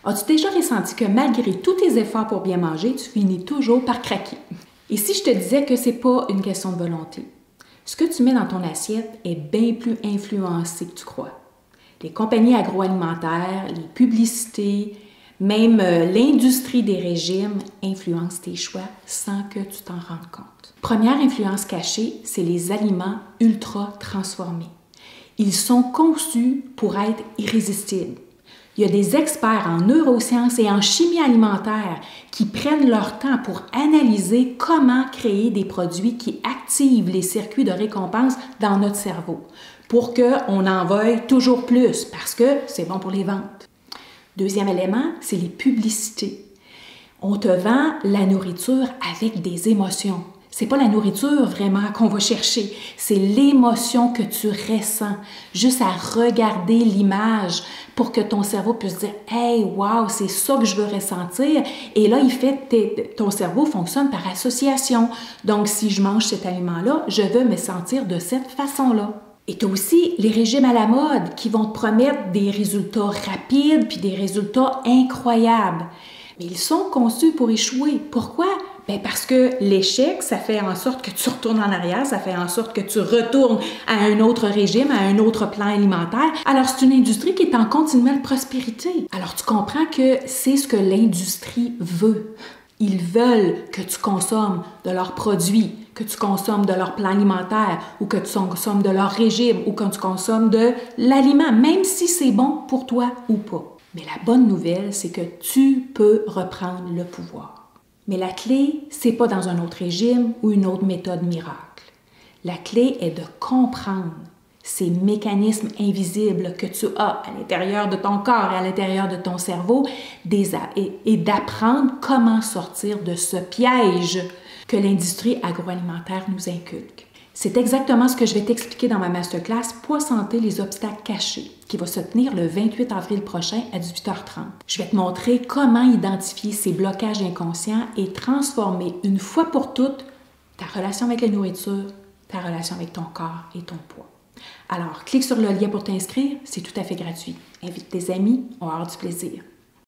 As-tu déjà ressenti que malgré tous tes efforts pour bien manger, tu finis toujours par craquer? Et si je te disais que c'est pas une question de volonté? Ce que tu mets dans ton assiette est bien plus influencé que tu crois. Les compagnies agroalimentaires, les publicités, même l'industrie des régimes influencent tes choix sans que tu t'en rendes compte. Première influence cachée, c'est les aliments ultra transformés. Ils sont conçus pour être irrésistibles. Il y a des experts en neurosciences et en chimie alimentaire qui prennent leur temps pour analyser comment créer des produits qui activent les circuits de récompense dans notre cerveau pour qu'on en veuille toujours plus parce que c'est bon pour les ventes. Deuxième élément, c'est les publicités. On te vend la nourriture avec des émotions. C'est pas la nourriture vraiment qu'on va chercher, c'est l'émotion que tu ressens. Juste à regarder l'image pour que ton cerveau puisse dire « Hey, wow, c'est ça que je veux ressentir ». Et là, ton cerveau fonctionne par association. Donc, si je mange cet aliment-là, je veux me sentir de cette façon-là. Et tu as aussi les régimes à la mode qui vont te promettre des résultats rapides puis des résultats incroyables. Mais ils sont conçus pour échouer. Pourquoi? Bien parce que l'échec, ça fait en sorte que tu retournes en arrière, ça fait en sorte que tu retournes à un autre régime, à un autre plan alimentaire. Alors, c'est une industrie qui est en continuelle prospérité. Alors, tu comprends que c'est ce que l'industrie veut. Ils veulent que tu consommes de leurs produits, que tu consommes de leur plan alimentaire ou que tu consommes de leur régime ou que tu consommes de l'aliment, même si c'est bon pour toi ou pas. Mais la bonne nouvelle, c'est que tu peux reprendre le pouvoir. Mais la clé, c'est pas dans un autre régime ou une autre méthode miracle. La clé est de comprendre ces mécanismes invisibles que tu as à l'intérieur de ton corps et à l'intérieur de ton cerveau et d'apprendre comment sortir de ce piège que l'industrie agroalimentaire nous inculque. C'est exactement ce que je vais t'expliquer dans ma masterclass « Poids santé, les obstacles cachés » qui va se tenir le 28 avril prochain à 18h30. Je vais te montrer comment identifier ces blocages inconscients et transformer une fois pour toutes ta relation avec la nourriture, ta relation avec ton corps et ton poids. Alors, clique sur le lien pour t'inscrire, c'est tout à fait gratuit. Invite tes amis, on va avoir du plaisir.